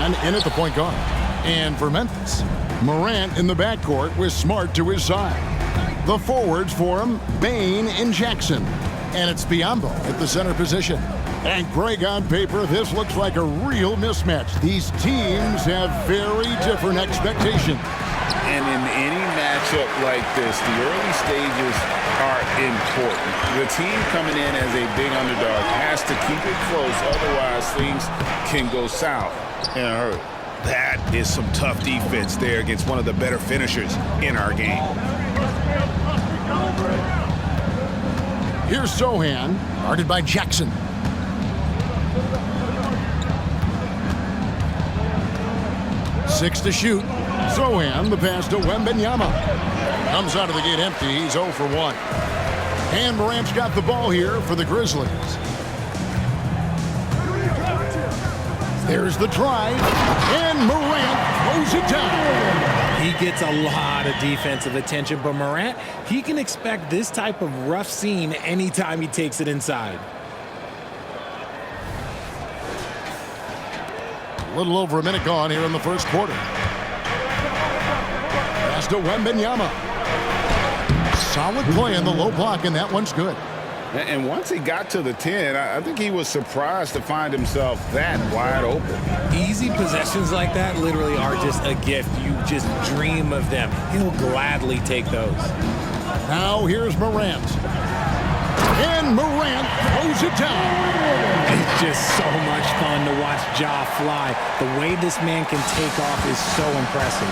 Sohan in at the point guard. And for Memphis, Morant in the backcourt with Smart to his side. The forwards for him, Bain and Jackson. And it's Biyombo at the center position. And Greg, on paper, this looks like a real mismatch. These teams have very different expectations. And in any matchup like this, the early stages are important. The team coming in as a big underdog has to keep it close, otherwise things can go south in a hurry. That is some tough defense there against one of the better finishers in our game. Here's Sohan, guarded by Jackson. Six to shoot. Sohan, the pass to Wembanyama. Comes out of the gate empty. He's 0 for 1. And Morant's got the ball here for the Grizzlies. There's the drive. And Morant throws it down. He gets a lot of defensive attention, but Morant, he can expect this type of rough scene anytime he takes it inside. A little over a minute gone here in the first quarter. Pass to Wembanyama. Solid play in the low block, and that one's good. And once he got to the 10, I think he was surprised to find himself that wide open. Easy possessions like that literally are just a gift. You just dream of them. He'll gladly take those. Now here's Morant. And Morant throws it down. It's just so much fun to watch Ja fly. The way this man can take off is so impressive.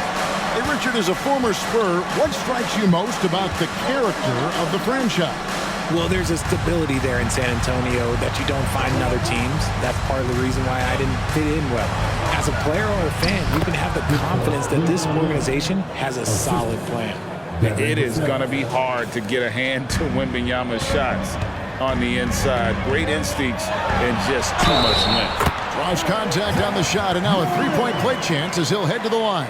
Hey, Richard, as a former Spur, what strikes you most about the character of the franchise? Well, there's a stability there in San Antonio that you don't find in other teams. That's part of the reason why I didn't fit in well. As a player or a fan, you can have the confidence that this organization has a solid plan. It is going to be hard to get a hand to Wembanyama's shots on the inside. Great instincts and just too much length. Draws contact on the shot, and now a three-point play chance as he'll head to the line.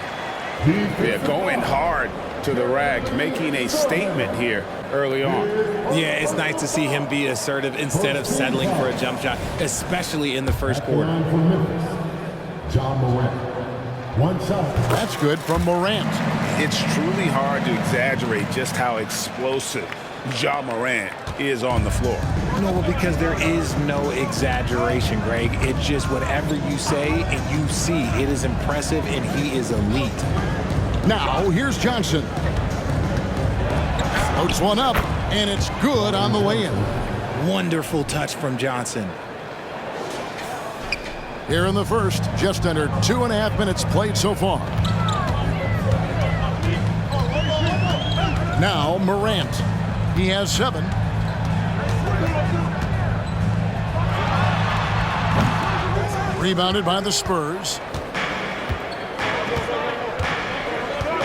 Yeah, going hard to the rack, making a statement here early on. Yeah, it's nice to see him be assertive instead of settling for a jump shot, especially in the first quarter. John Morant. One shot. That's good from Morant. It's truly hard to exaggerate just how explosive Ja Morant is on the floor. No, because there is no exaggeration, Greg. It's just whatever you say and you see. It is impressive, and he is elite. Now, here's Johnson. Floats one up, and it's good on the way in. Wonderful touch from Johnson. Here in the first, just under 2.5 minutes played so far. Now, Morant. He has 7. Rebounded by the Spurs.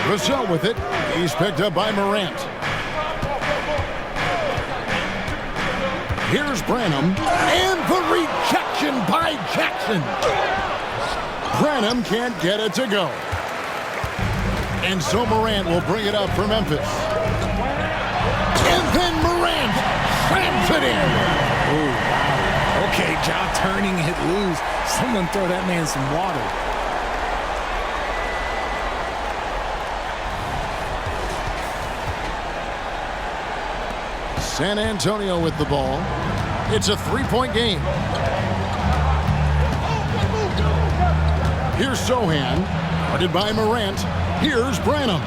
Vassell with it. He's picked up by Morant. Here's Branham. And the rejection by Jackson. Branham can't get it to go. And so Morant will bring it up for Memphis. And then Morant slams it in. Oh, wow. Okay, Ja turning it loose. Someone throw that man some water. San Antonio with the ball. It's a three-point game. Here's Sohan, guarded by Morant. Here's Branham.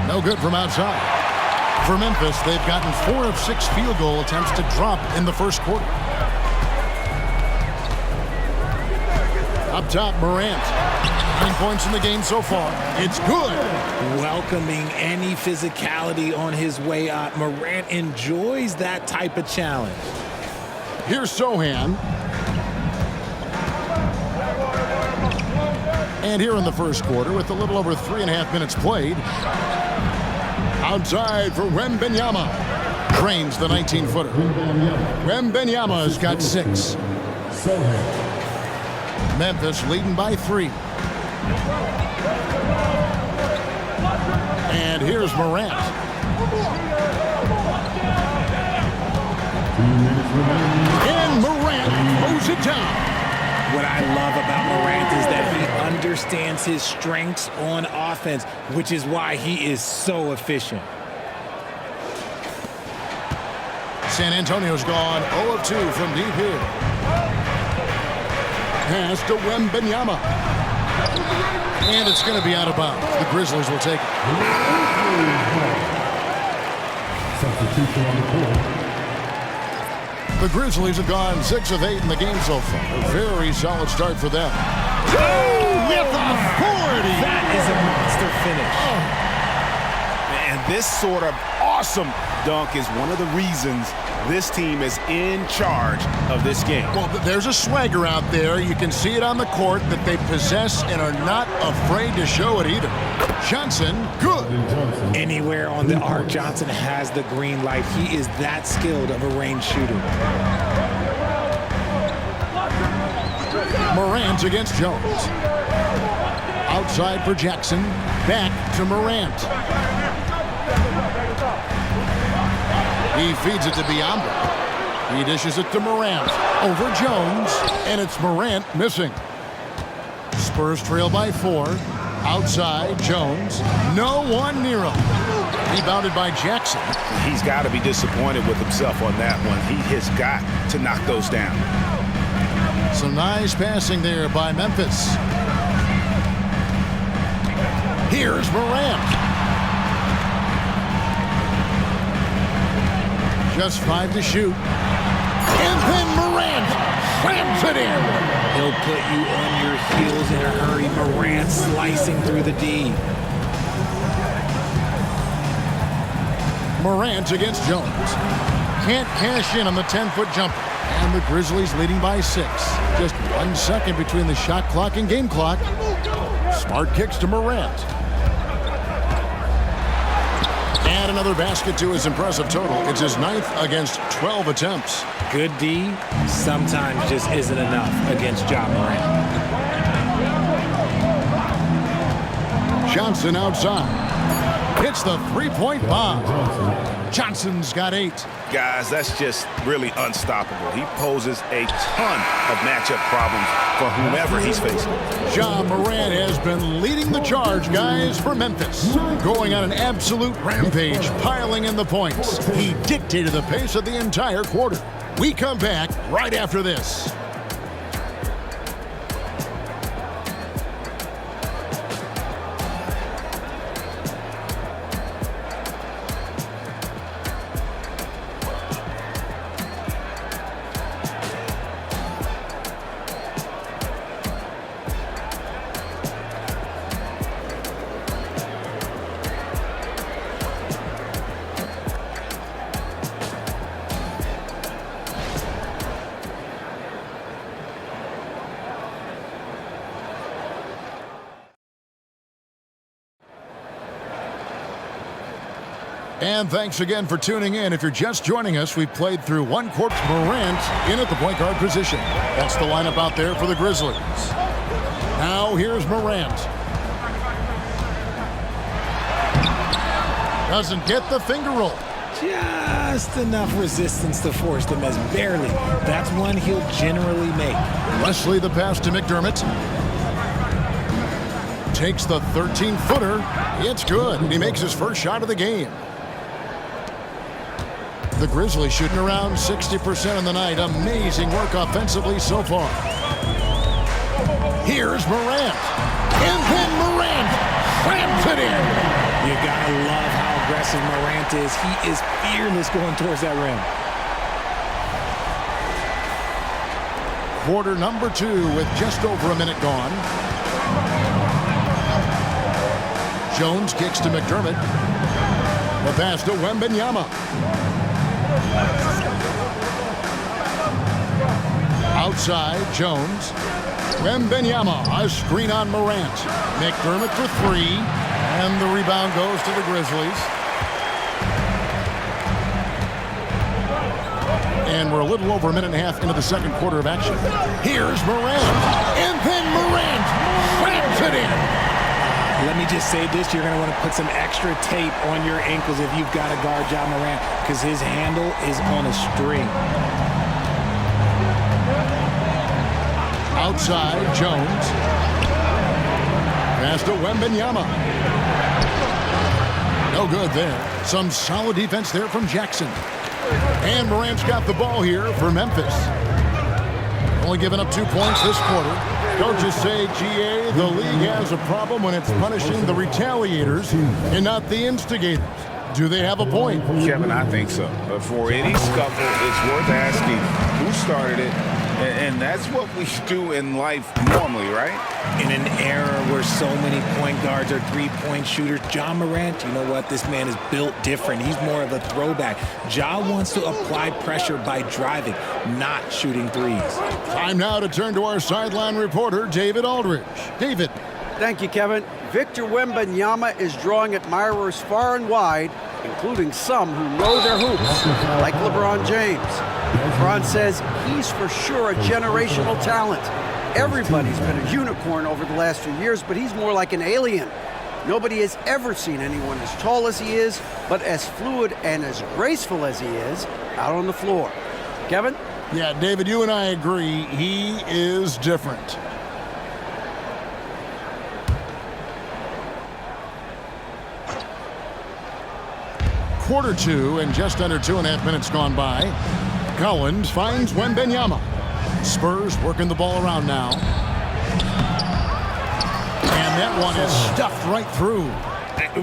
No good from outside. For Memphis, they've gotten 4 of 6 field goal attempts to drop in the first quarter. Up top, Morant. 9 points in the game so far. It's good. Welcoming any physicality on his way up. Morant enjoys that type of challenge. Here's Sohan. And here in the first quarter, with a little over 3.5 minutes played, outside for Wembanyama. Drains the 19-footer. Wembanyama has got 6. Memphis leading by 3. And here's Morant. And Morant throws it down. What I love about Morant is that he understands his strengths on offense, which is why he is so efficient. San Antonio's gone 0 of 2 from deep here. Pass to Wembanyama. And it's going to be out of bounds. The Grizzlies will take it. Substitution on the court. The Grizzlies have gone 6 of 8 in the game so far. A very solid start for them. With authority. That is a monster finish. And this sort of awesome dunk is one of the reasons this team is in charge of this game. Well, there's a swagger out there. You can see it on the court that they possess and are not afraid to show it either. Johnson, good. Anywhere on the arc, Johnson has the green light. He is that skilled of a range shooter. Morant against Jones. Outside for Jackson. Back to Morant. He feeds it to Biombo. He dishes it to Morant. Over Jones. And it's Morant missing. Spurs trail by 4. Outside, Jones. No one near him. Rebounded by Jackson. He's got to be disappointed with himself on that one. He has got to knock those down. Some nice passing there by Memphis. Here's Morant. Just 5 to shoot. And then Morant slams it in. He'll put you on your heels in a hurry. Morant slicing through the D. Morant against Jones. Can't cash in on the 10-foot jumper. And the Grizzlies leading by 6. Just 1 second between the shot clock and game clock. Smart kicks to Morant. And another basket to his impressive total. It's his 9th against 12 attempts. Good D sometimes just isn't enough against Ja Morant. Johnson outside. Hits the three-point bomb. Johnson's got 8. Guys, that's just really unstoppable. He poses a ton of matchup problems for whomever he's facing. Ja Morant has been leading the charge, guys, for Memphis. Going on an absolute rampage, piling in the points. He dictated the pace of the entire quarter. We come back right after this. And thanks again for tuning in. If you're just joining us, we've played through 1 quarter. Morant in at the point guard position. That's the lineup out there for the Grizzlies. Now here's Morant. Doesn't get the finger roll. Just enough resistance to force them as barely. That's one he'll generally make. Wesley the pass to McDermott. Takes the 13-footer. It's good. He makes his first shot of the game. The Grizzlies shooting around 60% on the night. Amazing work offensively so far. Here's Morant. And then Morant slams it in. You gotta love how aggressive Morant is. He is fearless going towards that rim. Quarter number 2 with just over a minute gone. Jones kicks to McDermott. The pass to Wembanyama. Outside, Jones. Wembanyama, a screen on Morant. McDermott for 3. And the rebound goes to the Grizzlies. And we're a little over a minute and a half into the second quarter of action. Here's Morant. And then Morant slams it in. Let me just say this, you're going to want to put some extra tape on your ankles if you've got to guard Ja Morant, because his handle is on a string. Outside, Jones. Pass to Wembanyama. No good there. Some solid defense there from Jackson. And Morant's got the ball here for Memphis. Only giving up 2 points this quarter. Coaches say, GA, the league has a problem when it's punishing the retaliators and not the instigators. Do they have a point? Kevin, I think so. But for any scuffle, it's worth asking who started it. And that's what we do in life normally, right? In an era where so many point guards are three-point shooters, Ja Morant, you know what? This man is built different. He's more of a throwback. Ja wants to apply pressure by driving, not shooting threes. Time now to turn to our sideline reporter, David Aldridge. David. Thank you, Kevin. Victor Wembanyama is drawing admirers far and wide, including some who know their hoops, like LeBron James. LeBron says he's for sure a generational talent. Everybody's been a unicorn over the last few years, but he's more like an alien. Nobody has ever seen anyone as tall as he is, but as fluid and as graceful as he is out on the floor. Kevin? Yeah, David, you and I agree. He is different. Quarter 2 and just under 2.5 minutes gone by. Collins finds Wembanyama. Spurs working the ball around now. And that one is stuffed right through.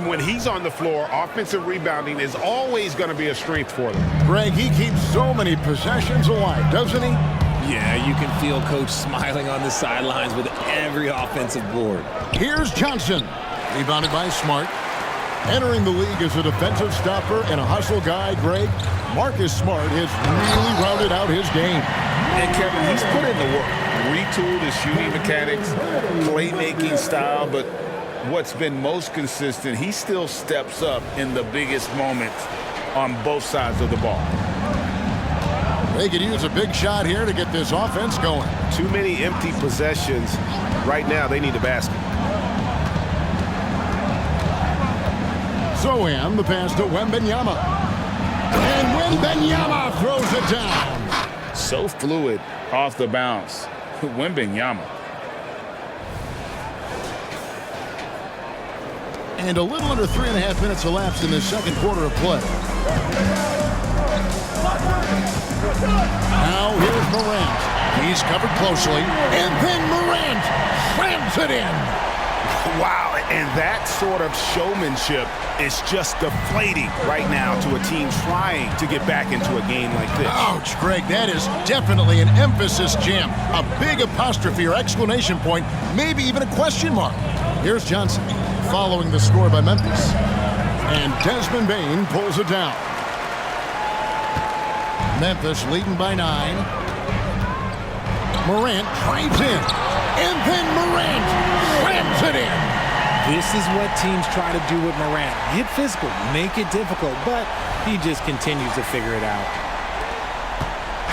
When he's on the floor, offensive rebounding is always going to be a strength for them. Greg, he keeps so many possessions alive, doesn't he? Yeah, you can feel Coach smiling on the sidelines with every offensive board. Here's Johnson. Rebounded by Smart. Entering the league as a defensive stopper and a hustle guy, Greg, Marcus Smart has really rounded out his game. And Kevin, he's put in the work. Retooled his shooting mechanics, playmaking style, but what's been most consistent, he still steps up in the biggest moments on both sides of the ball. They could use a big shot here to get this offense going. Too many empty possessions. Right now, they need a basket. Zohan, the pass to Wembanyama. And Wembanyama throws it down. So fluid off the bounce. Wembanyama. And a little under 3.5 minutes elapsed in the second quarter of play. Now here's Morant. He's covered closely. And then Morant slams it in. Wow, and that sort of showmanship is just deflating right now to a team trying to get back into a game like this. Ouch, Greg, that is definitely an emphasis jam. A big apostrophe or exclamation point, maybe even a question mark. Here's Johnson following the score by Memphis. And Desmond Bane pulls it down. Memphis leading by 9. Morant drives in. And then Morant slams it in. This is what teams try to do with Morant. Get physical, make it difficult, but he just continues to figure it out.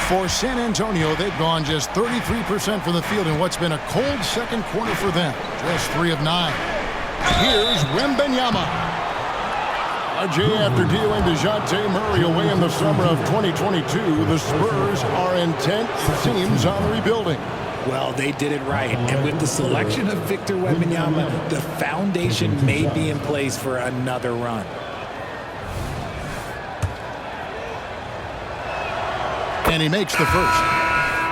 For San Antonio, they've gone just 33% from the field in what's been a cold second quarter for them. Just 3 of 9. Here's Wembanyama. Jay, after dealing DeJounte Murray away in the summer of 2022, the Spurs are intent, it seems, on rebuilding. Well, they did it right. And with the selection of Victor Wembanyama, the foundation may be in place for another run. And he makes the first.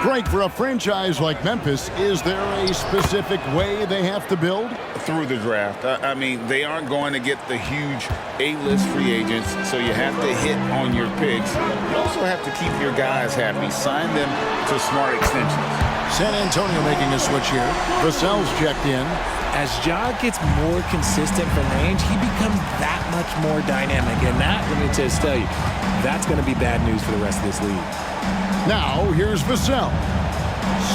Greg, for a franchise like Memphis, is there a specific way they have to build? Through the draft. I mean, they aren't going to get the huge A-list free agents, so you have to hit on your picks. You also have to keep your guys happy. Sign them to smart extensions. San Antonio making a switch here. Vassell's checked in. As Ja gets more consistent from range, he becomes that much more dynamic. And that, let me just tell you, that's going to be bad news for the rest of this league. Now, here's Vassell.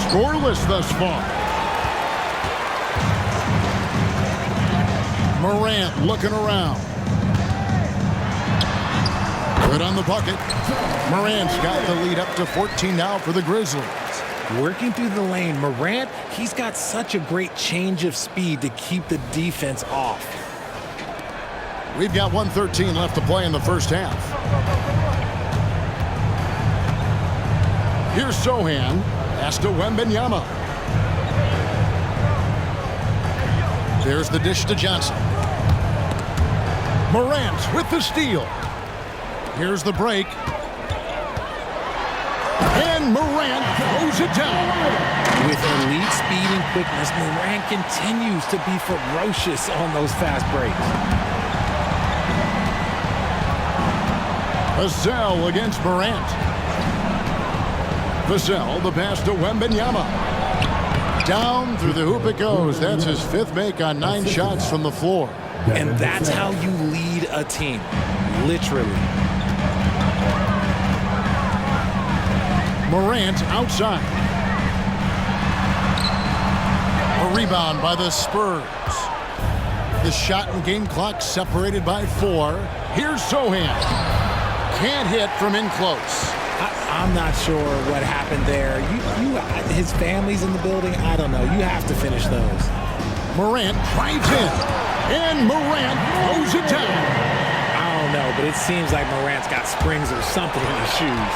Scoreless thus far. Morant looking around. Good on the bucket. Morant's got the lead up to 14 now for the Grizzlies. Working through the lane, Morant, he's got such a great change of speed to keep the defense off. We've got 1:13 left to play in the first half. Here's Zohan. Pass to Wembanyama. There's the dish to Johnson. Morant with the steal. Here's the break. And Morant throws it down. With elite speed and quickness, Morant continues to be ferocious on those fast breaks. Vassell against Morant. Vassell, the pass to Wembanyama. Down through the hoop it goes. That's his 5th make on 9 shots from the floor. And that's how you lead a team, literally. Morant outside. A rebound by the Spurs. The shot and game clock separated by 4. Here's Sohan. Can't hit from in close. I'm not sure what happened there. His family's in the building. I don't know. You have to finish those. Morant drives in. And Morant throws it down. I don't know, but it seems like Morant's got springs or something in his shoes.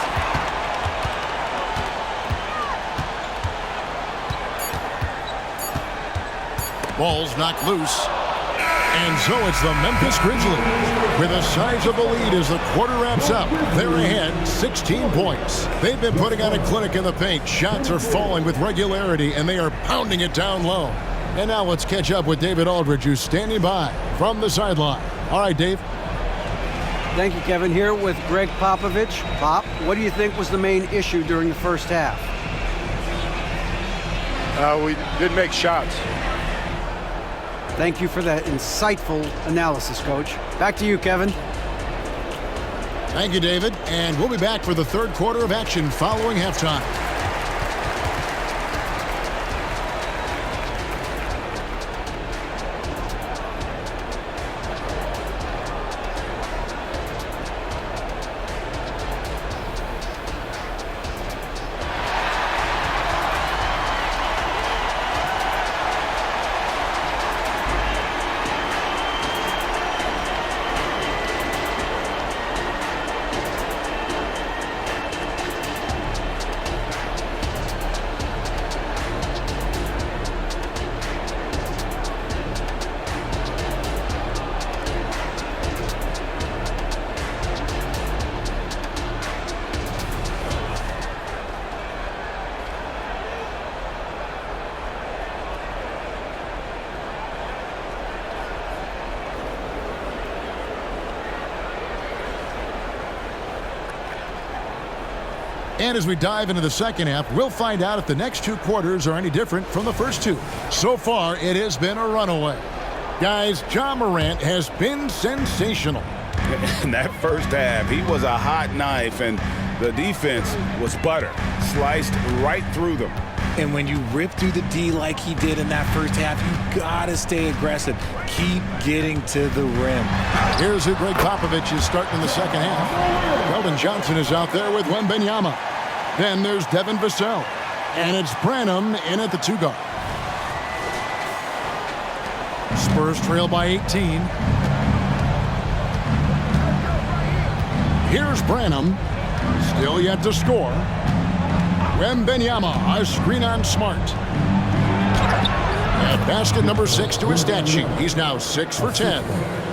Ball's knocked loose. And so it's the Memphis Grizzlies with a sizable lead as the quarter wraps up. They're ahead 16 points. They've been putting on a clinic in the paint. Shots are falling with regularity, and they are pounding it down low. And now let's catch up with David Aldridge, who's standing by from the sideline. All right, Dave. Thank you, Kevin. Here with Greg Popovich. Pop, what do you think was the main issue during the first half? We didn't make shots. Thank you for that insightful analysis, Coach. Back to you, Kevin. Thank you, David. And we'll be back for the third quarter of action following halftime. And as we dive into the second half, we'll find out if the next 2 quarters are any different from the first 2. So far, it has been a runaway. Guys, Ja Morant has been sensational. In that first half, he was a hot knife, and the defense was butter, sliced right through them. And when you rip through the D like he did in that first half, you gotta stay aggressive. Keep getting to the rim. Here's who Greg Popovich is starting in the second half. Weldon Johnson is out there with Wembanyama. Then there's Devin Vassell. And it's Branham in at the 2 guard. Spurs trail by 18. Here's Branham. Still yet to score. Wembanyama, a screen on Smart. And basket number 6 to his stat sheet. He's now 6 for 10.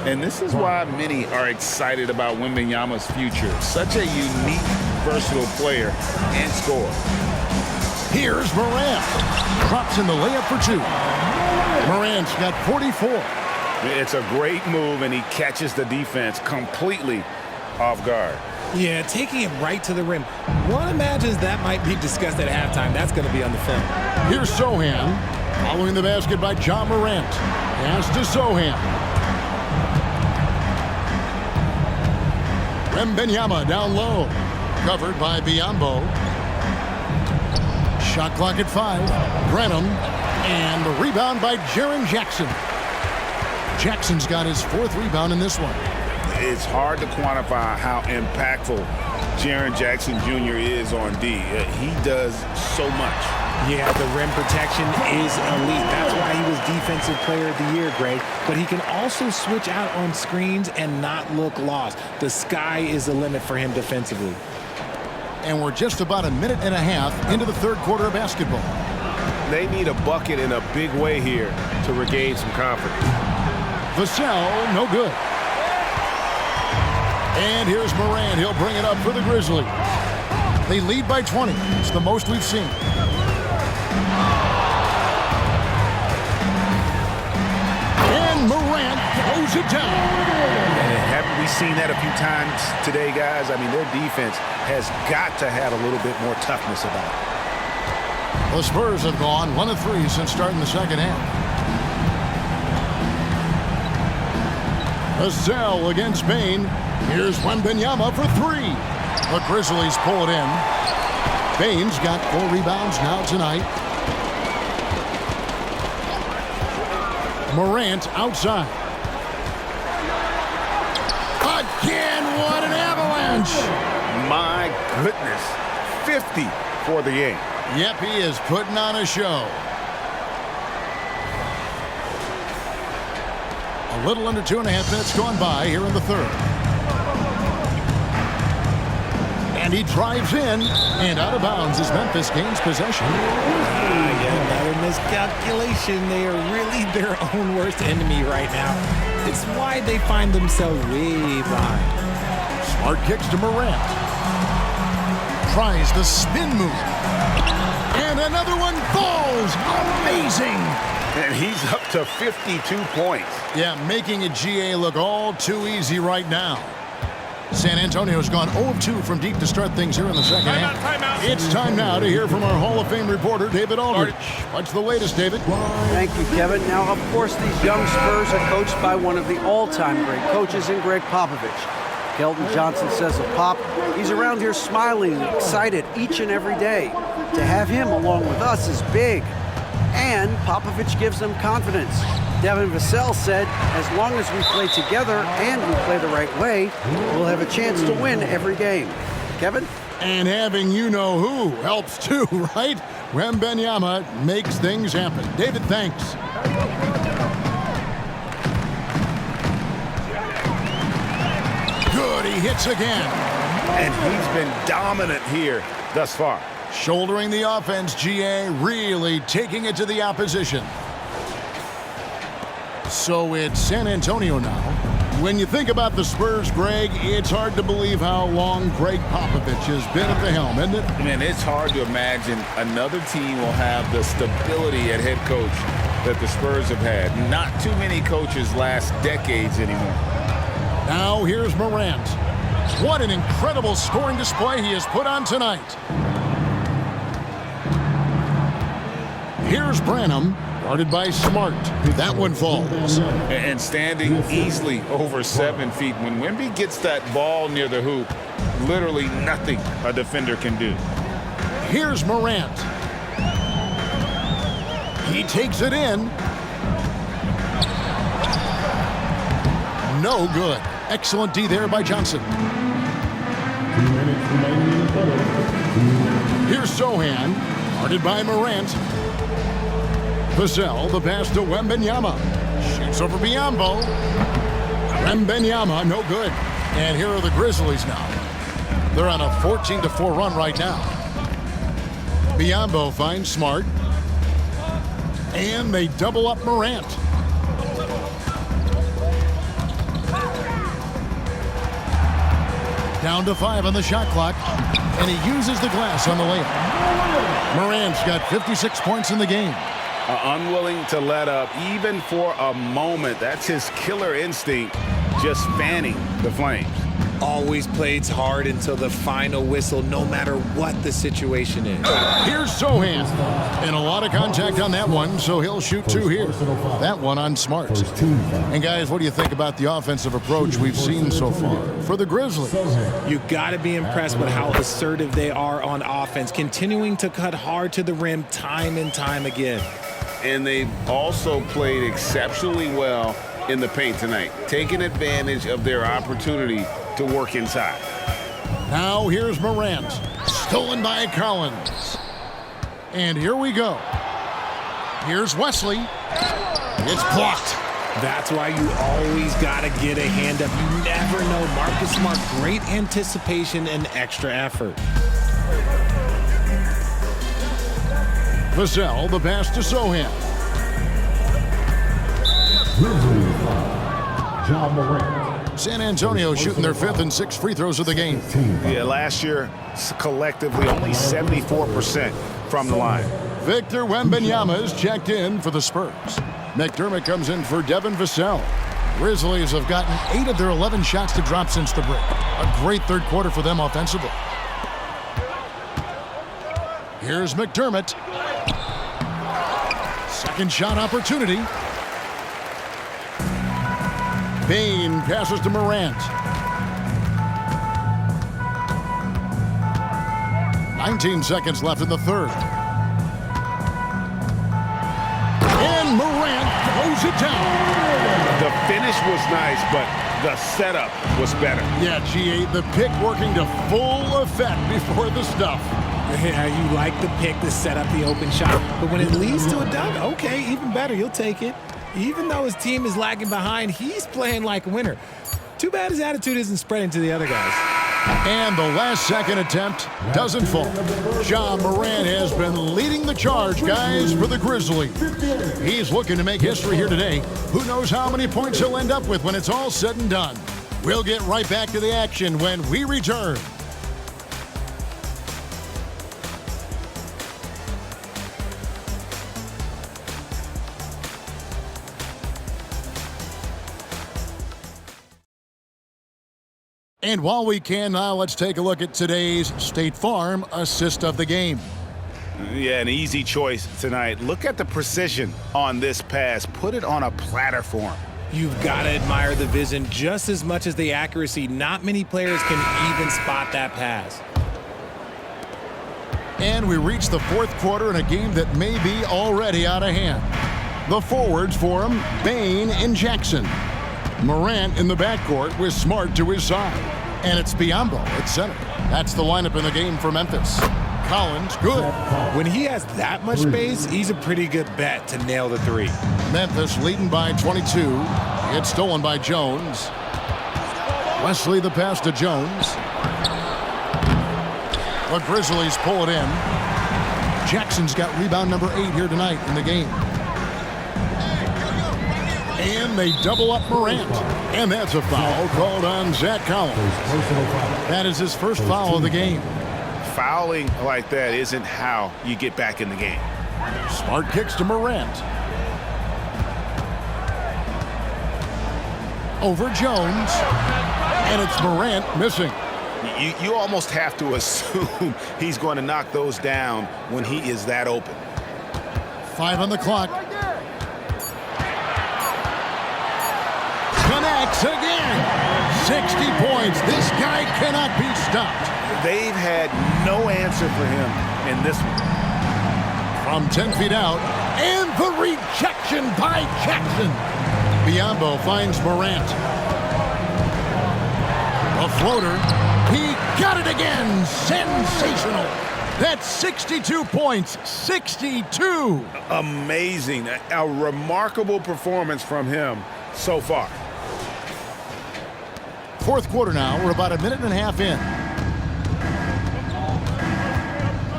And this is why many are excited about Wembanyama's future. Such a unique, versatile player and scorer. Here's Morant. Drops in the layup for 2. Morant's got 44. It's a great move, and he catches the defense completely off guard. Yeah, taking it right to the rim. One imagines that might be discussed at halftime. That's going to be on the film. Here's Sohan. Following the basket by Ja Morant. Pass to Sohan. Wembanyama down low. Covered by Biyombo. Shot clock at 5. Branham. And the rebound by Jaren Jackson. Jackson's got his 4th rebound in this one. It's hard to quantify how impactful Jaren Jackson Jr. is on D. He does so much. Yeah, the rim protection is elite. That's why he was Defensive Player of the Year, Greg. But he can also switch out on screens and not look lost. The sky is the limit for him defensively. And we're just about a minute and a half into the third quarter of basketball. They need a bucket in a big way here to regain some confidence. Vassell, no good. And here's Morant. He'll bring it up for the Grizzlies. They lead by 20. It's the most we've seen. And Morant throws it down. And haven't we seen that a few times today, guys? I mean, their defense has got to have a little bit more toughness about it. The Spurs have gone 1 of 3 since starting the second half. Vassell against Bane. Here's Wembanyama for 3. The Grizzlies pull it in. Bane's got 4 rebounds now tonight. Morant outside. Again, what an avalanche! My goodness, 50 for the game. Yep, he is putting on a show. A little under 2.5 minutes gone by here in the third. And he drives in and out of bounds as Memphis gains possession. Another miscalculation. They are really their own worst enemy right now. It's why they find themselves way behind. Smart kicks to Morant. Tries the spin move. And another one falls. Amazing. And he's up to 52 points. Yeah, making a GA look all too easy right now. San Antonio's gone 0 of 2 from deep to start things here in the second half. It's time now to hear from our Hall of Fame reporter, David Aldridge. What's the latest, David? Thank you, Kevin. Now, of course, these young Spurs are coached by one of the all-time great coaches in Greg Popovich. Keldon Johnson says of Pop, he's around here smiling and excited each and every day. To have him along with us is big. And Popovich gives them confidence. Devin Vassell said, as long as we play together and we play the right way, we'll have a chance to win every game. Kevin? And having you-know-who helps too, right? Wembanyama makes things happen. David, thanks. Good, he hits again. And he's been dominant here thus far. Shouldering the offense, GA really taking it to the opposition. So it's San Antonio now. When you think about the Spurs, Greg, it's hard to believe how long Greg Popovich has been at the helm, isn't it? Man, it's hard to imagine another team will have the stability at head coach that the Spurs have had. Not too many coaches last decades anymore. Now here's Morant. What an incredible scoring display he has put on tonight. Here's Branham, guarded by Smart. That one falls. And standing easily over 7 feet. When Wemby gets that ball near the hoop, literally nothing a defender can do. Here's Morant. He takes it in. No good. Excellent D there by Johnson. 2 minutes remaining in the quarter. Here's Sohan, guarded by Morant. Vassell, the pass to Wembanyama. Shoots over Biyombo. Wembanyama, no good. And here are the Grizzlies now. They're on a 14-4 run right now. Biyombo finds Smart. And they double up Morant. Down to 5 on the shot clock. And he uses the glass on the layup. Morant's got 56 points in the game. Unwilling to let up even for a moment. That's his killer instinct, just fanning the flames. Always plays hard until the final whistle, no matter what the situation is. Here's Sohan. And a lot of contact on that one, so he'll shoot 2 here. That one on Smart. And guys, what do you think about the offensive approach we've seen so far for the Grizzlies? You got to be impressed with how assertive they are on offense, continuing to cut hard to the rim time and time again. And they've also played exceptionally well in the paint tonight, taking advantage of their opportunity to work inside. Now here's Morant, stolen by Collins. And here we go. Here's Wesley. It's blocked. That's why you always got to get a hand up. You never know. Marcus Smart, great anticipation and extra effort. Vassell, the pass to Sohan. John Morant. San Antonio shooting their 5th and 6th free throws of the game. Yeah, last year, collectively, only 74% from the line. Victor Wembanyama is checked in for the Spurs. McDermott comes in for Devin Vassell. Grizzlies have gotten 8 of their 11 shots to drop since the break. A great third quarter for them offensively. Here's McDermott. Second shot opportunity. Bane passes to Morant. 19 seconds left in the third. And Morant throws it down. The finish was nice, but the setup was better. Yeah, G8, the pick working to full effect before the stuff. Yeah, you like the pick to set up the open shot, but when it leads to a dunk, okay, even better, you'll take it. Even though his team is lagging behind, he's playing like a winner. Too bad his attitude isn't spreading to the other guys. And the last second attempt doesn't fall. Ja Morant has been leading the charge, guys, for the Grizzlies. He's looking to make history here today. Who knows how many points he'll end up with when it's all said and done. We'll get right back to the action when we return. And while we can now, let's take a look at today's State Farm assist of the game. Yeah, an easy choice tonight. Look at the precision on this pass. Put it on a platter for him. You've got to admire the vision just as much as the accuracy. Not many players can even spot that pass. And we reach the fourth quarter in a game that may be already out of hand. The forwards for him, Bane and Jackson. Morant in the backcourt with Smart to his side. And it's Biyombo at center. That's the lineup in the game for Memphis. Collins, good. When he has that much space, he's a pretty good bet to nail the three. Memphis leading by 22. It's stolen by Jones. Wesley the pass to Jones. The Grizzlies pull it in. Jackson's got rebound number 8 here tonight in the game. And they double up Morant. And that's a foul called on Zach Collins. That is his first foul of the game. Fouling like that isn't how you get back in the game. Smart kicks to Morant. Over Jones. And it's Morant missing. You almost have to assume he's going to knock those down when he is that open. 5 on the clock. Connects again. 60 points. This guy cannot be stopped. They've had no answer for him in this one. From 10 feet out. And the rejection by Jackson. Biyombo finds Morant. A floater. He got it again. Sensational. That's 62 points. 62. Amazing. A remarkable performance from him so far. Fourth quarter now. We're about a minute and a half in.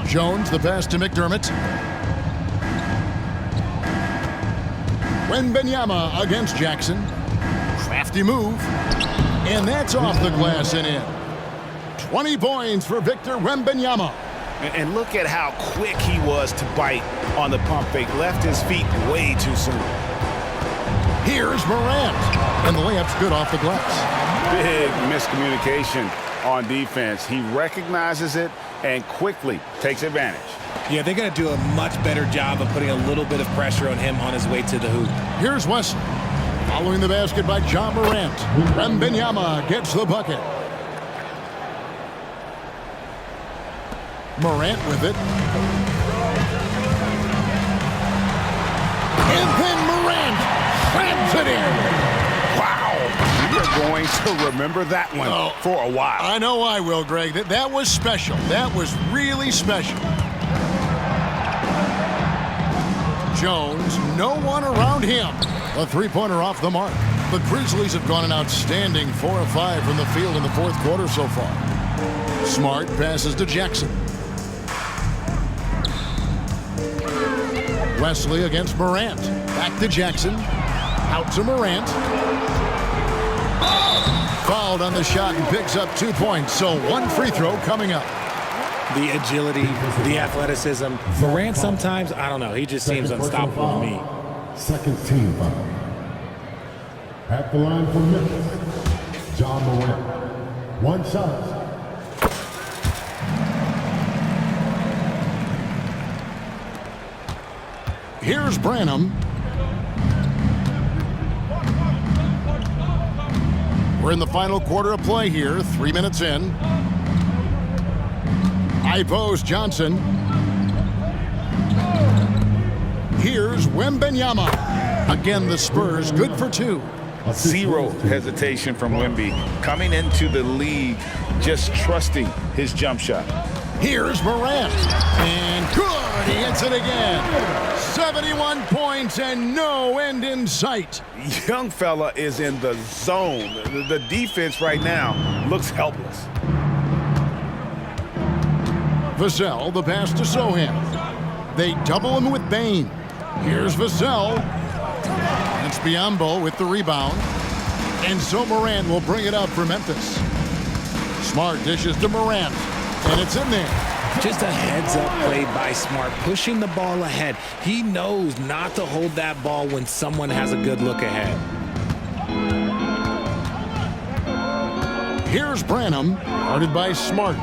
Jones, the pass to McDermott. Wembanyama against Jackson. Crafty move. And that's off the glass and in. 20 points for Victor Wembanyama. And look at how quick he was to bite on the pump fake. Left his feet way too soon. Here's Morant. And the layup's good off the glass. Big miscommunication on defense. He recognizes it and quickly takes advantage. Yeah, they're going to do a much better job of putting a little bit of pressure on him on his way to the hoop. Here's Wesley. Following the basket by Ja Morant. Wembanyama gets the bucket. Morant with it. And then Morant slams it in. You're going to remember that one for a while. I know I will, Greg. That was special. That was really special. Jones, no one around him. A three-pointer off the mark. The Grizzlies have gone an outstanding 4 of 5 from the field in the fourth quarter so far. Smart passes to Jackson. Wesley against Morant. Back to Jackson. Out to Morant. Fouled on the shot and picks up 2 points. So one free throw coming up. The agility, the athleticism. Morant sometimes, I don't know, he just seems unstoppable to me. Second team foul. At the line for Memphis, John Morant. One shot. Here's Branham. We're in the final quarter of play here, 3 minutes in. High post Johnson. Here's Wembanyama. Again, the Spurs good for 2. Zero hesitation from Wemby. Coming into the league, just trusting his jump shot. Here's Morant. And good, he hits it again. 71 points and no end in sight. Young fella is in the zone. The defense right now looks helpless. Vassell, the pass to Sohan. They double him with Bane. Here's Vassell. It's Biyombo with the rebound. And so Morant will bring it up for Memphis. Smart dishes to Morant. And it's in there. Just a heads-up play by Smart, pushing the ball ahead. He knows not to hold that ball when someone has a good look ahead. Here's Branham, guarded by Smart.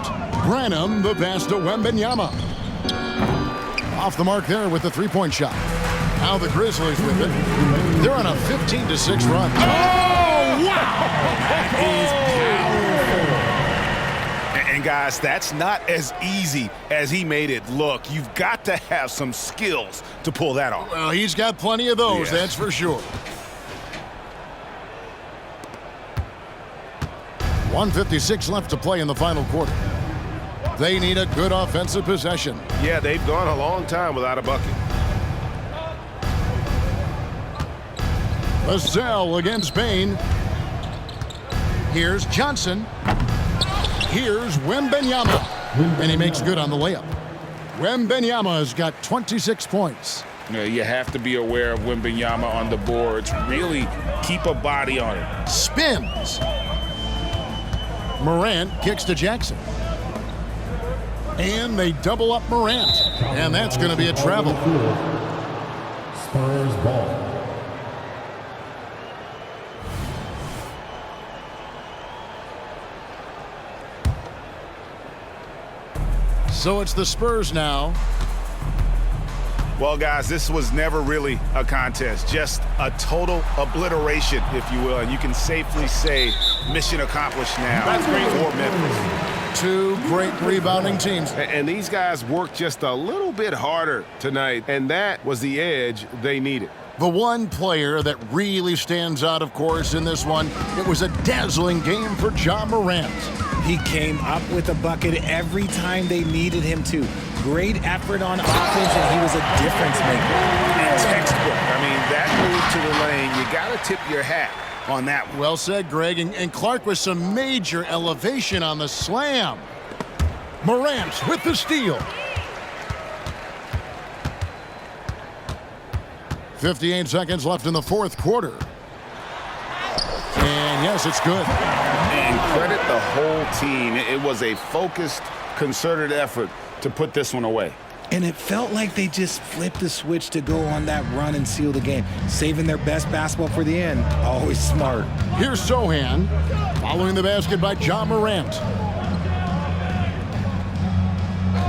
Branham, the pass to Wembanyama. Off the mark there with the three-point shot. Now the Grizzlies with it. They're on a 15-6 run. Oh, wow! And guys, that's not as easy as he made it look. You've got to have some skills to pull that off. Well, he's got plenty of those, that's for sure. 1:56 left to play in the final quarter. They need a good offensive possession. Yeah, they've gone a long time without a bucket. Vassell against Bane. Here's Johnson. Here's Wembanyama. And he makes good on the layup. Wembanyama has got 26 points. You have to be aware of Wembanyama on the boards. Really keep a body on it. Spins. Morant kicks to Jackson. And they double up Morant. And that's going to be a travel. Spurs ball. So it's the Spurs now. Well, guys, this was never really a contest, just a total obliteration, if you will. And you can safely say mission accomplished now for Memphis. Two great rebounding teams. And these guys worked just a little bit harder tonight, and that was the edge they needed. The one player that really stands out, of course, in this one, it was a dazzling game for John Morant. He came up with a bucket every time they needed him to. Great effort on offense, and he was a difference maker. And textbook. I mean, that move to the lane, you got to tip your hat on that one. Well said, Greg. And Clark with some major elevation on the slam. Morant with the steal. 58 seconds left in the fourth quarter. And yes, it's good. And credit the whole team. It was a focused, concerted effort to put this one away. And it felt like they just flipped the switch to go on that run and seal the game, saving their best basketball for the end. Always smart. Here's Sohan, following the basket by John Morant.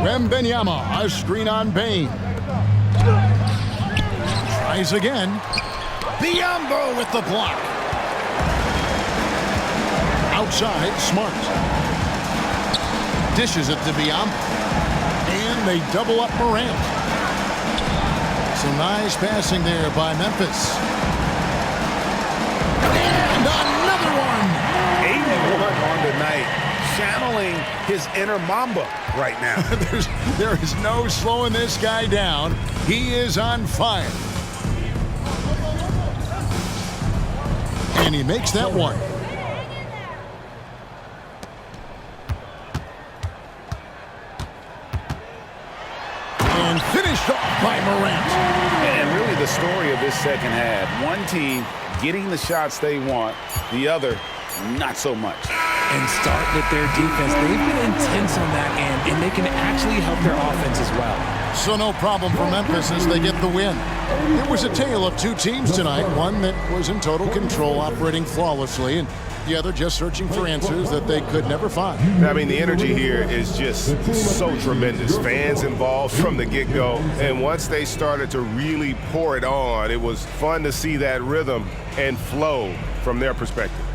Wembanyama, a screen on Bane. Tries again. Biyombo with the block. Outside, Smart. Dishes it to Biyombo. And they double up Morant. Some nice passing there by Memphis. And another one. 81 on the night. Channeling his inner Mamba right now. There is no slowing this guy down. He is on fire. And he makes that one. And finished off by Morant. the story of this second half. One team getting the shots they want, the other not so much. And start with their defense. They've been intense on that end, and they can actually help their offense as well. So no problem for Memphis as they get the win. It was a tale of two teams tonight, one that was in total control, operating flawlessly, and the other just searching for answers that they could never find. I mean, the energy here is just so tremendous. Fans involved from the get-go, and once they started to really pour it on, it was fun to see that rhythm and flow from their perspective.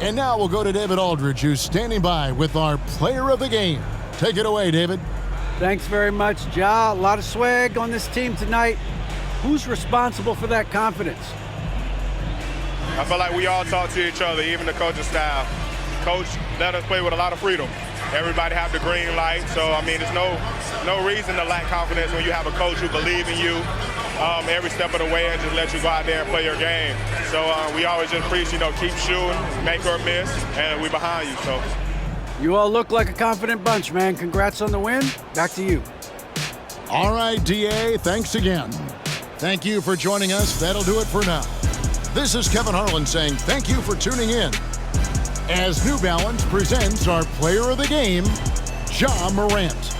And now we'll go to David Aldridge, who's standing by with our player of the game. Take it away, David. Thanks very much, Ja. A lot of swag on this team tonight. Who's responsible for that confidence? I feel like we all talk to each other, even the coaching staff. Coach let us play with a lot of freedom. Everybody have the green light, so I mean, there's no reason to lack confidence when you have a coach who believes in you every step of the way and just let you go out there and play your game. So we always just preach, keep shooting, make or miss, and we behind you. So you all look like a confident bunch, man. Congrats on the win. Back to you. All right, DA, thanks again. Thank you for joining us. That'll do it for now. This is Kevin Harlan saying thank you for tuning in as New Balance presents our player of the game, Ja Morant.